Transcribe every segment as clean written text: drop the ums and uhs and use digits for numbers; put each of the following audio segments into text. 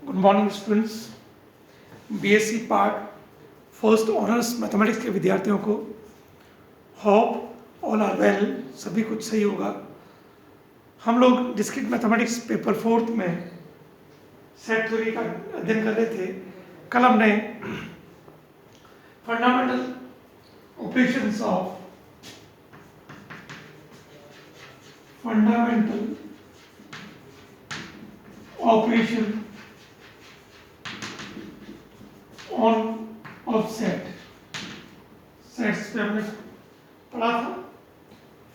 Good morning students. BSc part first honours mathematics के विद्यार्थियों को होप ऑल आर वेल, सभी कुछ सही होगा। हम लोग डिस्क्रीट मैथमेटिक्स पेपर फोर्थ में सेट थ्योरी का अध्ययन कर रहे थे। कल हमने fundamental operations of fundamental operation on off sets पे हमने पढ़ा था।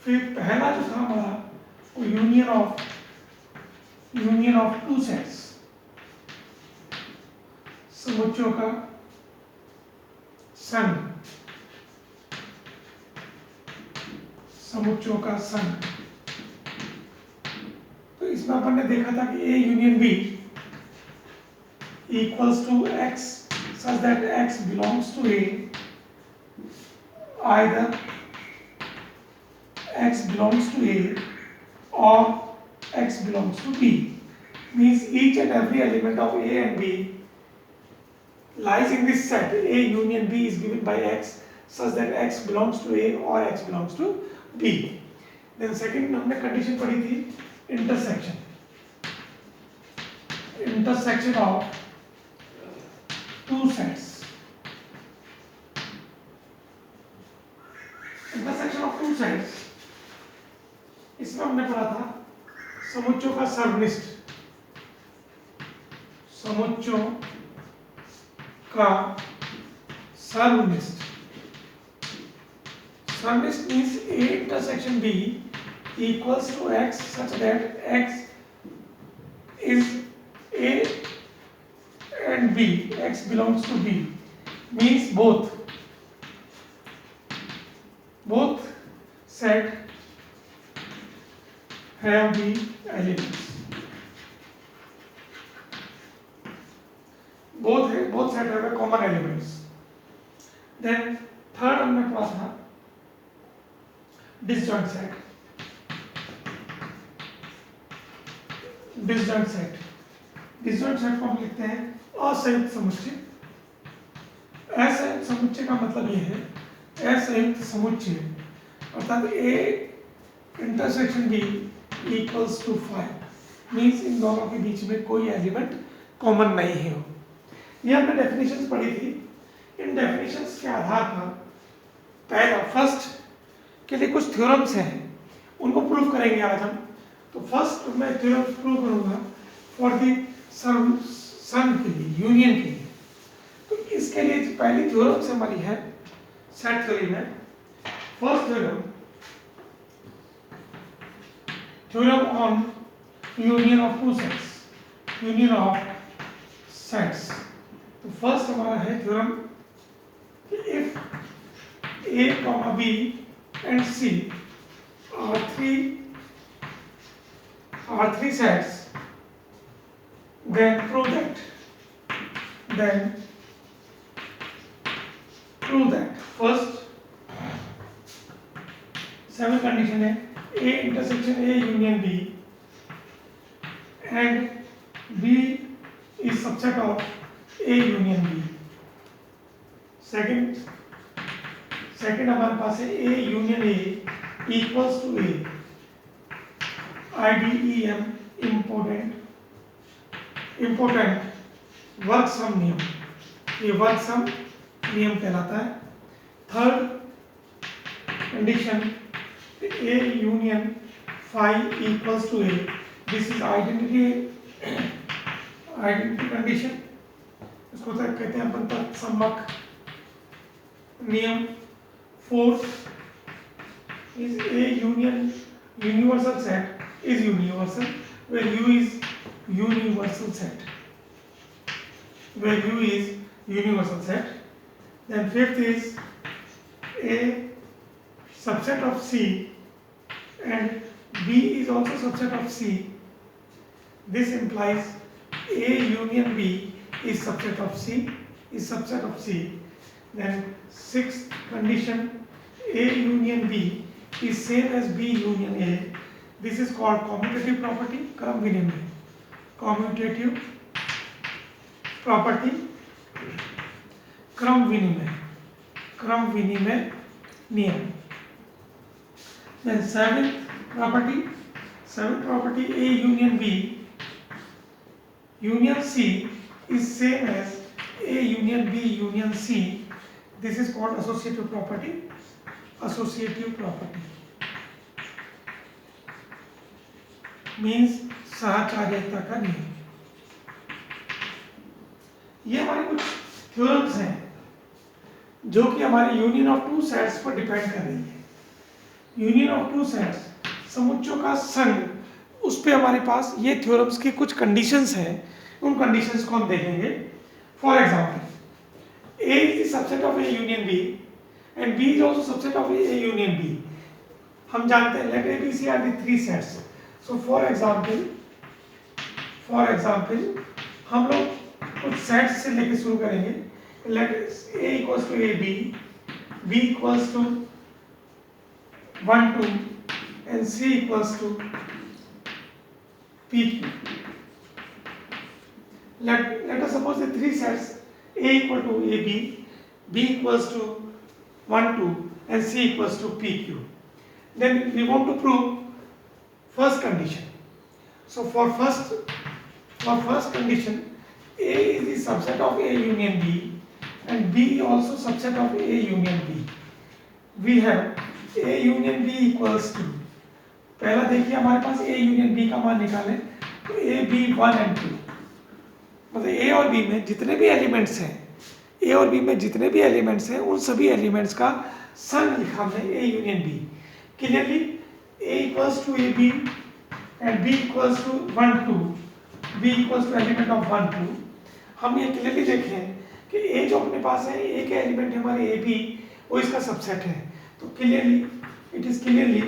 फिर पहला जो था हमारा वो यूनियन ऑफ टू सेट्स, समुच्चयों का संघ। तो इसमें अपन ने देखा था कि A union B equals to X such that x belongs to A, either x belongs to A or x belongs to B. Means each and every element of A and B lies in this set. A union B is given by x such that x belongs to A or x belongs to B. Then second हमने condition पढ़ी थी intersection of two sets. Intersection of two sets, इसमें हमने पढ़ा था समुच्चयों का सर्वनिष्ठ। सर्वनिष्ठ means A intersection B equals to x such that x is A and B, x belongs to B, means both set have the elements. Both set have a common elements. Then third हमने पढ़ा था disjoint set को हम लिखते हैं असंयुक्त समुच्चय। असंयुक्त समुच्चय का मतलब ये है, असंयुक्त समुच्चय अर्थात A intersection B equals to 5, means इन दोनों के बीच में कोई एलिमेंट कॉमन नहीं है। ये हमने डेफिनेशंस पढ़ी थी। इन डेफिनेशंस के आधार पर पहला फर्स्ट के लिए कुछ थ्योरम्स हैं, उनको प्रूव करेंगे आज हम। तो फर्स्ट मैं थ्योरम प्रूव करूंगा फॉर द संघ के लिए, यूनियन के लिए। तो इसके लिए जो पहली थ्योरम से हमारी है सेट थ्योरी में, first theorem on union of two sets. तो फर्स्ट हमारा है थ्योरम कि if A, B and C are three sets, then prove that first 7 condition है A intersection A union B and B is subset of A union B. second हमारे पास है A union A equals to A, IDEM important वर्ग सम नियम, ये वर्ग सम नियम कहलाता है। Third condition A union phi equals to A, this is identity condition, इसको कहते हैं अपन तत्समक नियम। Fourth is A union universal set is universal where U is universal set. Then fifth is A subset of C and B is also subset of C. This implies A union B is subset of C. Then sixth condition, A union B is same as B union A. This is called commutative property, क्रम विनिमय, commutative property क्रम विनिमय नियम। Then seventh property A union B union C is same as A union B union C. This is called associative property means सहचार्यता का नियम। ये हमारे कुछ थ्योरम्स हैं जो कि हमारे यूनियन ऑफ टू सेट्स पर डिपेंड कर रही है। यूनियन ऑफ टू सेट्स समुच्चयों का संघ, उस पे हमारे पास ये थ्योरम्स की कुछ कंडीशंस हैं, उन कंडीशंस को हम देखेंगे। For example A is the subset of A union B and B is also subset of A union B। हम जानते हैं let A B C are the three sets। so for example हम लोग कुछ sets से लेके शुरू करेंगे। let A equals to AB, B equals to 1 2 and C equals to PQ। let us suppose the three sets A equal to AB, B equals to 1 2 and C equals to PQ। then we want to prove first condition। so for first condition A is the subset of A union B and B also subset of A union B। we have A union B equals to, पहला देखिए हमारे पास A union B का मान निकालें तो A B 1 and 2, मतलब A और B में जितने भी एलिमेंट्स हैं उन सभी एलिमेंट्स का संघ लिखा हमने A union B। Clearly A equals to AB and B equals to 1 2, B equals to element of 1 2। हम ये क्लियरली देखें कि A जो अपने पास है, A के एलिमेंट हमारे AB, वो इसका सबसेट है। तो क्लियरली इट इज क्लियरली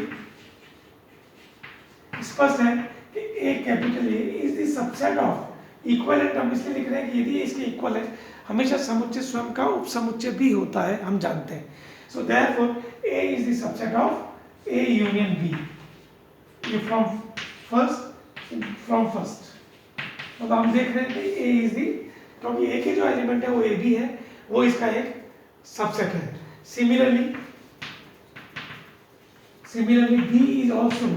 स्पष्ट है कि A capital A is the subset of, equivalent हम इसलिए लिख रहे हैं कि यदि इसके इक्वल है, हमेशा समुच्चय स्वयं का उपसमुच्चय भी होता है, हम जानते हैं। So therefore A is the subset of A union B। ये फ्रॉम फर्स्ट मतलब हम देख रहे हैं कि A इज द, क्योंकि A के जो एलिमेंट है वो AB है, वो इसका एक सबसेट है। Similarly B is also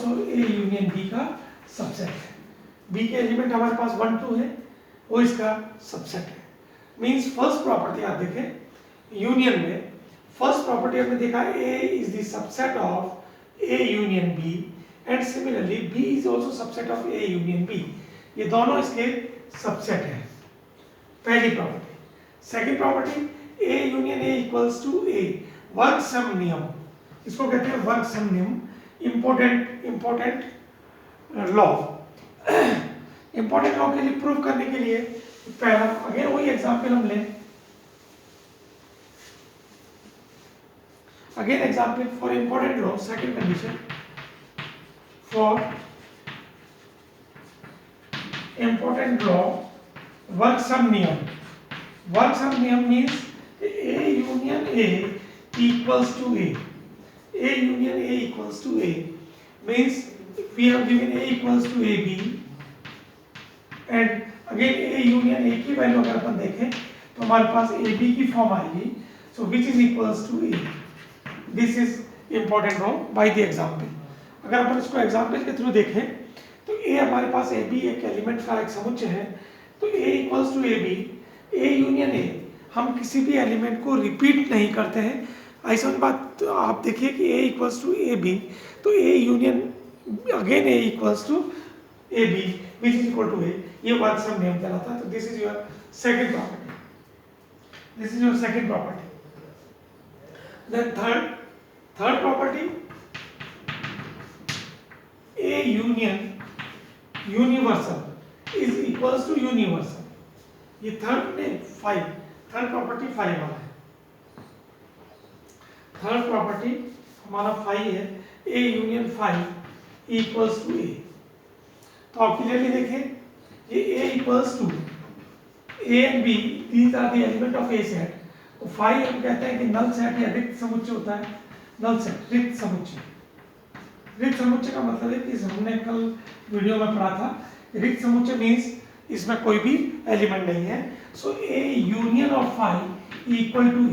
A union B का सबसेट है। B के एलिमेंट हमारे पास 1 2 है, वो इसका सबसेट है। मींस फर्स्ट प्रॉपर्टी आप देखें यूनियन में, फर्स्ट प्रॉपर्टी हमने देखा A is the subset of A union B and similarly B is also subset of A union B। ये दोनों इसके सबसेट है, पहली property. Second property A union A equals to A, वर्ग सम नियम, इसको कहते हैं वर्ग सम नियम। इंपॉर्टेंट लॉ के लिए प्रूव करने के लिए पहला अगेन वही एग्जांपल हम लें। Again example for important law, second condition for important law वर्ग सम नियम means A union A equals to A। A union A equals to A means we have given A equals to AB and again A union A की value अगर अपन देखें तो हमारे पास AB की form आएगी, so which is equals to A। this is important now by the example। अगर अपन इसको example के थ्रू देखें तो A हमारे पास AB एक एलिमेंट का एक समुच्चय है, तो A equals to AB, A union A, हम किसी भी एलिमेंट को रिपीट नहीं करते हैं। ऐसा बात तो आप देखिए कि A equals to A B, तो A union again A equals to A B which is equal to A, ये वर्ग सम नियम कहलाता है। तो this is your second property. Then third property A union universal is equals to universal. ये third property 5 वाला है। थर्ड प्रॉपर्टी हमारा 5 है, A union 5 equals to A। तो आप क्लियरली देखें ये A equals to A and B, these are the element of A set. तो 5 हम कहते हैं कि नल सेट या रिक्त समुच्चय होता है। नल सेट रिक्त समुच्चय का मतलब है कि हमने कल वीडियो में पढ़ा था, रिक्त समुच्चय मीन्स इसमें कोई भी एलिमेंट नहीं है। So A union of five equal to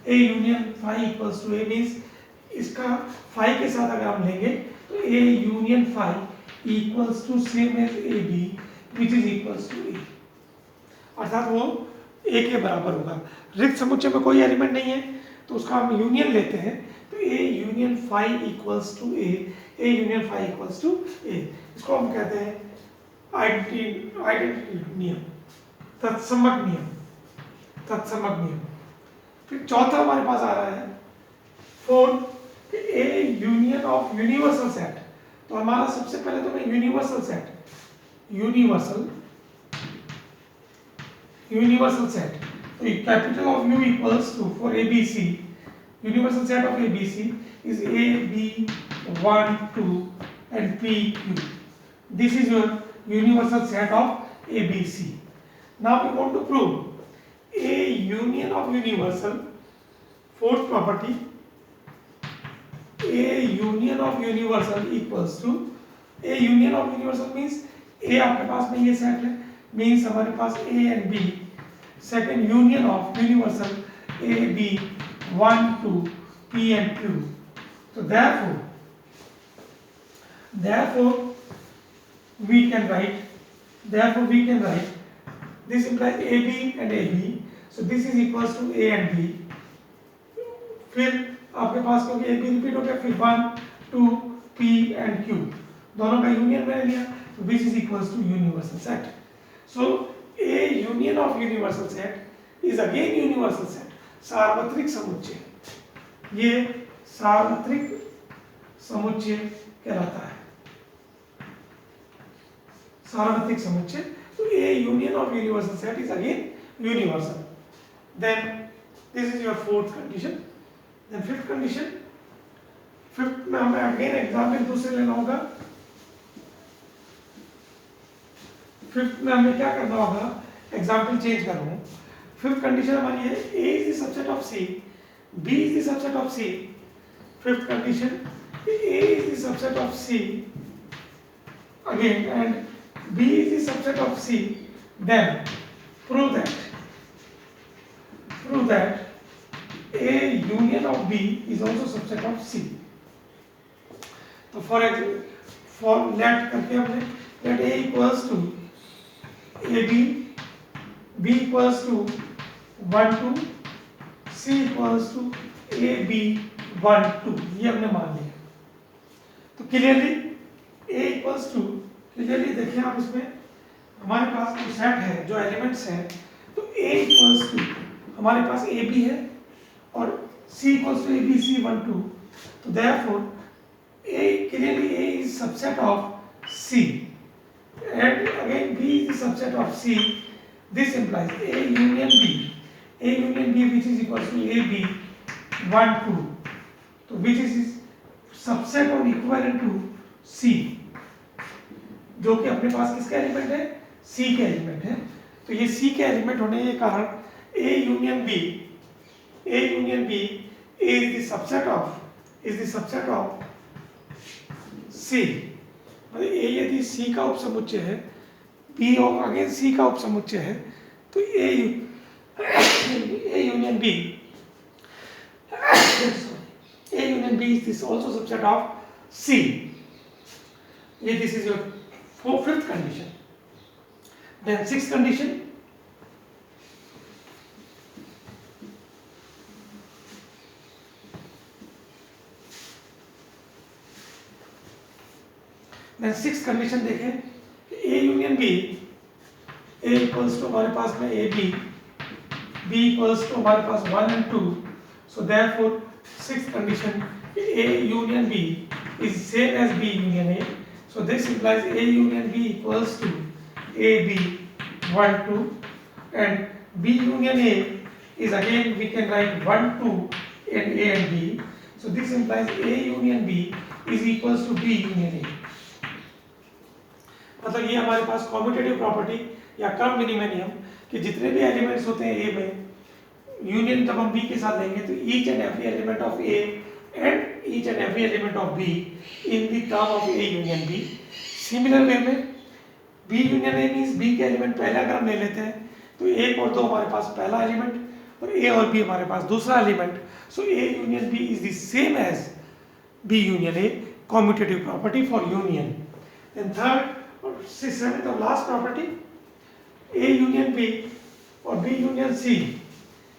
A union five equals to A means इसका फाइव के साथ अगर हम लेंगे तो A union five equals to same as A B which is equals to A, अर्थात वो ए के बराबर होगा। रिक्त समुच्चय में कोई एलिमेंट नहीं है तो उसका हम यूनियन लेते हैं, तो A union five equals to A union five equals to A, इसको हम कहते हैं आइडेंटिटी नियम, तत्समक नियम। फिर चौथा हमारे पास आ रहा है fourth, A union of universal set. तो हमारा सबसे पहले तो मैं यूनिवर्सल सेट, यूनिवर्सल सेट, तो capital of U equals to for ABC, universal set of ABC is A, B, 1, 2 and P, Q. This is your universal set of ABC. Now we want to prove A union of universal, fourth property, A union of universal equals to, A union of universal means A आपके पास में ये set है, means हमारे पास A and B, second union of universal A, B, 1, 2, P and Q. So therefore we can write this implies AB and AB, so this is equals to A and B. फिर आपके पास क्योंकि AB repeat हो गया, फिर 1, 2, P and Q दोनों का union मैंने लिया, तो this is equals to universal set. So A union of universal set is again universal set, सार्वत्रिक समुच्चय, ये सार्वत्रिक समुच्चय कहलाता है, सार्वत्रिक समुच्चय। तो A union of universal set is again universal. Then this is your fourth condition. Then fifth condition, fifth में हमें अगेन एग्जाम्पल दूसरे लेना होगा। फिफ्थ में हमें क्या करना होगा, एग्जाम्पल चेंज कर रहा हूँ। फिफ्थ कंडीशन हमारी है A is the subset of C, B is the subset of C. Fifth condition, A is the subset of C again and B is the subset of C. Then prove that A union of B is also subset of C. तो for let करके हमने let A equals to AB, B equals to 1, 2, C equals to AB 1, 2, ये हमने मान लिया। तो clearly A equals to, clearly देखिए आप इसमें हमारे पास जो सेट है, जो एलिमेंट्स हैं, तो A equals to हमारे पास AB है और C equals to ABC 1, 2, तो therefore A clearly A is subset of C and again B is the subset of C. This implies A union B which is equals to AB 1, 2, तो which is subset or equivalent to C, जो कि अपने पास किसका element है, C के element है। तो ये C के एलिमेंट होने के कारण A union B is the subset of C, मतलब A यदि C का उपसमुच्चय है, B और अगेन C का उपसमुच्चय है, तो A union B is this also subset of C. This is your fifth condition. Then sixth condition, देखें, A union B, A equals to हमारे पास में AB, B equals to हमारे पास 1 and 2, so therefore sixth condition A union B is same as B union A, so this implies A union B equals to AB 1, 2 and B union A is again we can write 1, 2 and A and B, so this implies A union B is equals to B union A. मतलब ये हमारे पास commutative property या क्रम विनिमय नियम कि जितने भी एलिमेंट्स होते हैं ए में, यूनियन जब हम बी के साथ लेंगे तो each and every element of A and each and every element of B in the term of A union B. Similar way में B union A means B के एलिमेंट पहले अगर हम ले लेते हैं तो 1 और 2 हमारे पास पहला एलिमेंट और ए और बी हमारे पास दूसरा element. So A union B is the same as B union A, commutative property for union. Then third or seventh or last property, A union B और B union C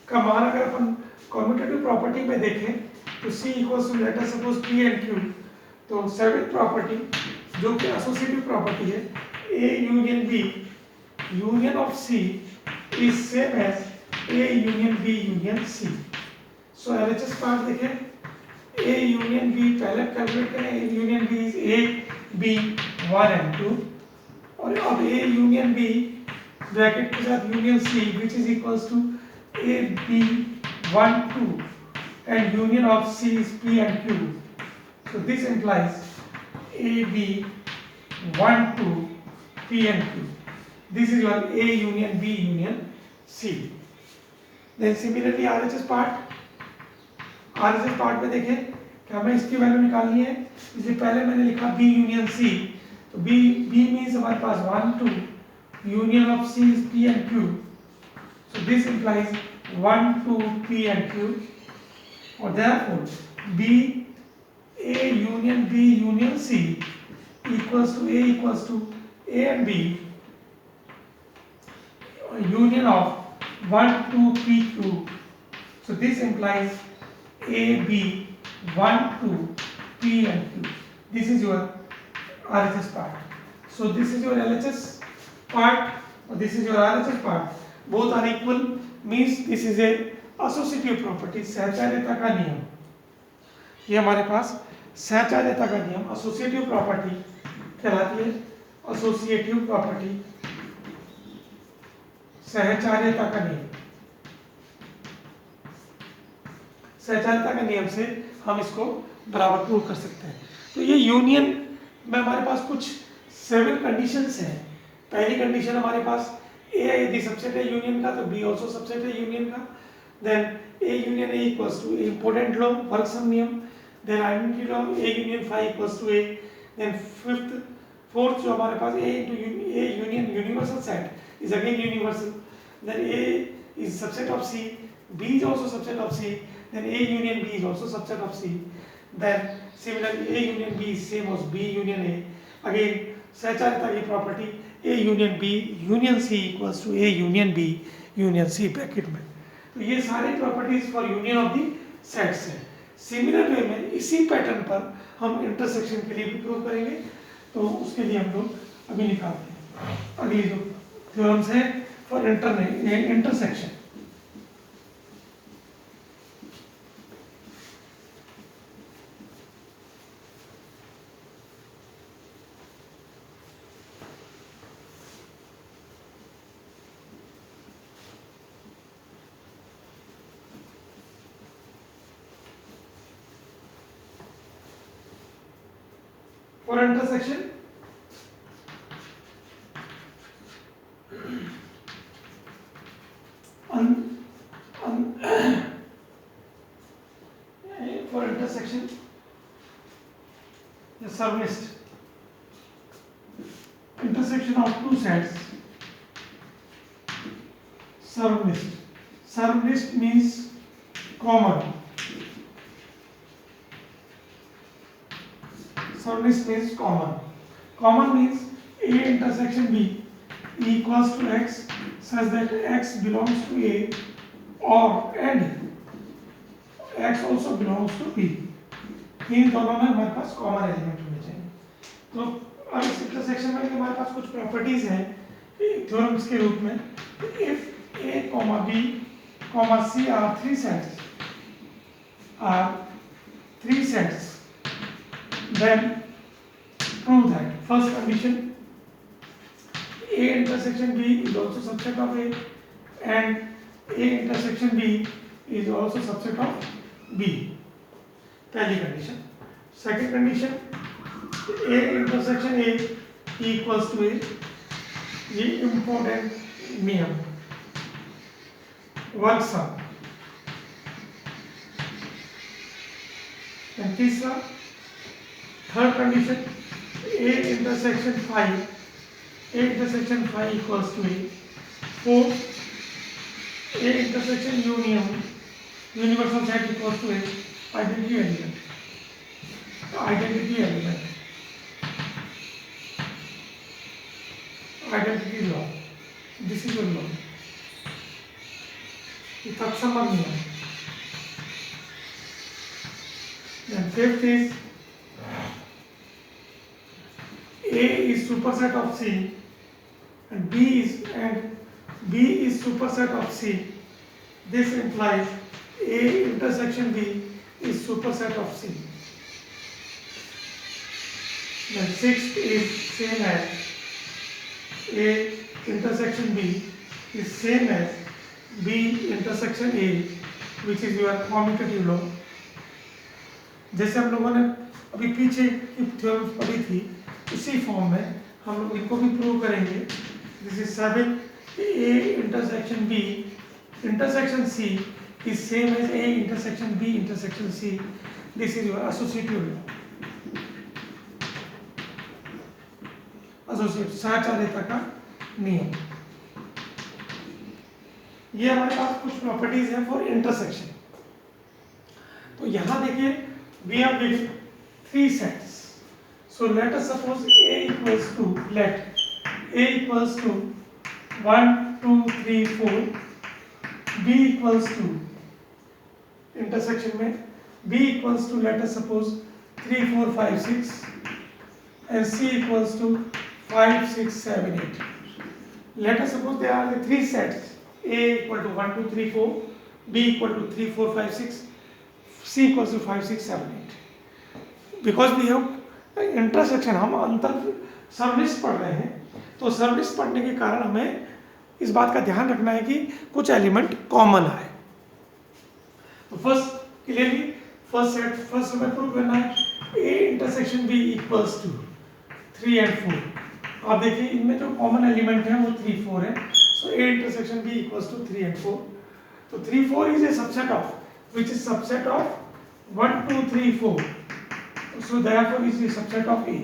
का मान अगर अपन commutative property में देखें तो C equals to let us suppose P and Q. तो seventh property जो कि एसोसिएटिव प्रॉपर्टी है, A union B union of C is same as A union B union C. So LHS part देखें, A union B पहले calculate करें. A union B is A B 1 and 2 और अब A union B bracket के साथ union C which is equals to A B 1 2 and union of C is P and Q. So this implies A B 1 2 P and Q. This is your A union B union C. Then similarly RHS part. RHS part में देखें कि हमें इसकी value निकालनी है, इसलिए पहले मैंने लिखा B यूनियन C. तो B मीन्स हमारे पास 1 2 union of C is P and Q. So this implies 1 2 P and Q और therefore B A union B union C equals to A and B union of 1 2 P Q. So this implies A B 1 2 P and Q. This is your RHS part. So this is your LHS part or this is your RHS part. Both are equal means this is a associative property. सहचार्यता का नियम, ये हमारे पास सहचार्यता का नियम associative property कहलाती है. associative property सहचार्यता का नियम. सहचार्यता के नियम से हम इसको बराबर प्रूव कर सकते हैं. तो ये यूनियन में हमारे पास कुछ 7 कंडीशंस हैं. पहली कंडीशन हमारे पास A यदि सबसेट है यूनियन का तो B आल्सो सबसेट है यूनियन का. Then A union A equals to important law work some नियम. Then identity law A union phi equals to A. Then fourth जो हमारे पास A union universal set is again universal. Then A is subset of C, B is also subset of C. Then A union B is also subset of C. Then similarly A union B is same as B union A. Again सहचार्यता की property A union B union C equals to A union B union C bracket में. तो ये सारे properties for union of the sets हैं. Similar way में इसी pattern पर हम इंटरसेक्शन के लिए भी प्रूव करेंगे. तो उसके लिए हम लोग अभी निकालते हैं अगली जो थ्योरम्स है for intersection. For intersection, for intersection, the surface intersection of two sets. Surface means common. Surface means common. Common means A intersection B equals to X such that X belongs to A or and X also belongs to B. इन दोनों में हमारे पास common element होने चाहिए. तो अब इस intersection में हमारे पास कुछ प्रॉपर्टीज हैं थ्योरम्स के रूप में. If A, B, C are three sets, then prove that first condition A intersection B is also subset of A and A intersection B is also subset of B. पहली condition. Second condition A intersection A equals to A. ये important नियम work some. तीसरा third condition A intersection phi A intersection phi equals to A. 4. A intersection union universal set equals to A. Identity element. Identity element. Identity law. This is your law. ये तत्सम नियम. Then fifth is A is superset of C and B is superset of C. This implies A intersection B is superset of C. Then sixth is same as A intersection B is same as B intersection A, which is your commutative law. जैसे हम लोगों ने अभी पीछे की theorem पढ़ी थी उसी फॉर्म में हम लोग इनको भी प्रूव करेंगे. This is 7. A intersection B intersection C is same as A intersection B intersection C. This is your associative law. associative साचार्यता का नियम. ये हमारे पास कुछ प्रॉपर्टीज हैं फॉर इंटरसेक्शन. तो यहाँ देखिए we have given 3 sets. So let us suppose A equals to 1, 2, 3, 4. B equals to intersection में B equals to let us suppose 3, 4, 5, 6 and C equals to 5, 6, 7, 8. Let us suppose there are the 3 sets. A equal to 1, 2, 3, 4. B equal to 3, 4, 5, 6. C equals to 5, 6, 7, 8. Because we have intersection, हम अंतर सर्वनिष्ठ पढ़ रहे हैं, तो सर्वनिष्ठ पढ़ने के कारण हमें इस बात का ध्यान रखना है कि कुछ एलिमेंट कॉमन आए. तो फर्स्ट क्लियरली फर्स्ट हमें प्रूव करना है A intersection B equals to 3 and 4. आप देखिए इनमें जो कॉमन एलिमेंट है वो 3, 4 है. So A intersection B equals to 3 and 4. तो 3, 4 is a subset of which is subset of 1, 2, 3, 4. So therefore is a subset of A.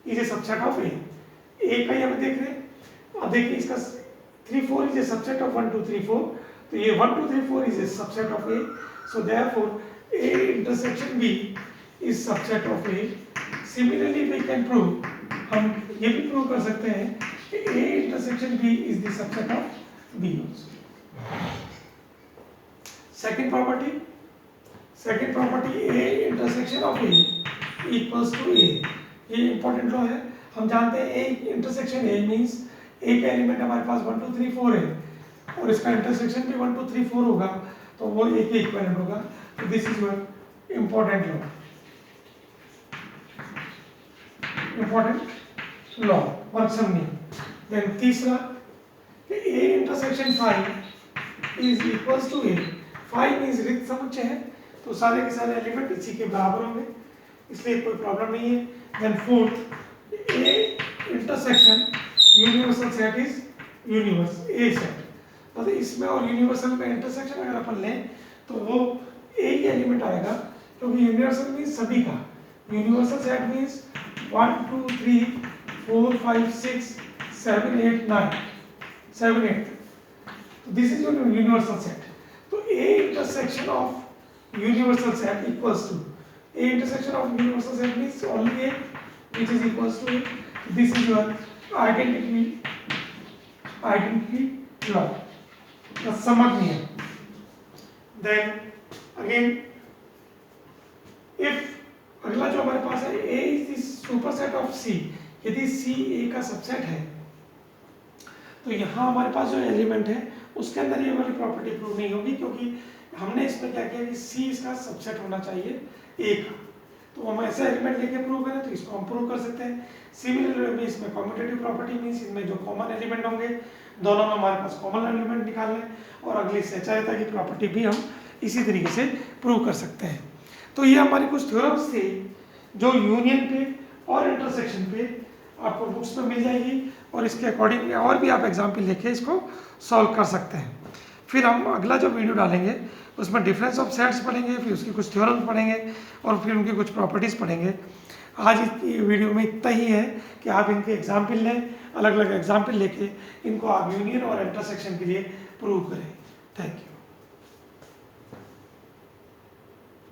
Is a subset of A. A का ये हम देख रहे हैं. अब देखिए इसका 3, 4 is a subset of 1, 2, 3, 4. तो ये 1, 2, 3, 4 is a subset of A. So therefore A intersection B is subset of A. Similarly we can prove, हम ये भी प्रूव कर सकते हैं कि A intersection B is the subset of B also. Second property A intersection of A equals to A. ये important law है. हम जानते हैं A intersection A means एक एलिमेंट हमारे पास 1, 2, 3, 4 है और इसका इंटरसेक्शन भी 1, 2, 3, 4 होगा तो वो A के इक्विवेलेंट होगा. तो this is your important law work some नियम. देन तीसरा कि A intersection phi is equals to A. phi means रिक्त समुच्चय है तो सारे के सारे एलिमेंट इसी के बराबर होंगे इसलिए कोई प्रॉब्लम नहीं है. Then fourth A intersection universal set is universe A set. मतलब इसमें और यूनिवर्सल में इंटरसेक्शन अगर अपन लें तो वो A ही एलिमेंट आएगा क्योंकि यूनिवर्सल मीन्स सभी का. Universal set means 1, 2, 3, 4, 5, 6, 7, 8, 9, 7, 8. This is your universal set. तो A intersection of universal set equals to A intersection of universal set means only A which is equals to A. This is your identity law. The Samad niyam. Then again if अगला जो हमारे पास है A is the superset of C. यदि C A का subset है तो यहाँ हमारे पास जो एलिमेंट है उसके अंदर ये वाली प्रॉपर्टी प्रूव नहीं होगी क्योंकि हमने इसमें क्या किया कि C इसका सबसेट होना चाहिए A का. तो हम ऐसा एलिमेंट लेके प्रूव करें तो इसको हम प्रूव कर सकते हैं. सिमिलरली इसमें कम्यूटेटिव प्रॉपर्टी मीन्स इनमें जो कॉमन एलिमेंट होंगे दोनों में हमारे पास कॉमन एलिमेंट निकाल लें और अगली सहचारिता की प्रॉपर्टी भी हम इसी तरीके से प्रूव कर सकते हैं. तो ये हमारी कुछ थ्योरम्स थे जो यूनियन पे और इंटरसेक्शन पे आपको बुक्स में मिल जाएगी और इसके अकॉर्डिंग और भी आप एग्जाम्पल लेके इसको सॉल्व कर सकते हैं. फिर हम अगला जो वीडियो डालेंगे उसमें डिफरेंस ऑफ सेट्स पढ़ेंगे, फिर उसकी कुछ थ्योरम्स पढ़ेंगे और फिर उनकी कुछ प्रॉपर्टीज़ पढ़ेंगे. आज इस वीडियो में इतना ही है कि आप इनके एग्जाम्पल लें, अलग अलग एग्जाम्पल लेके इनको आप यूनियन और इंटरसेक्शन के लिए प्रूव करें। Thank you.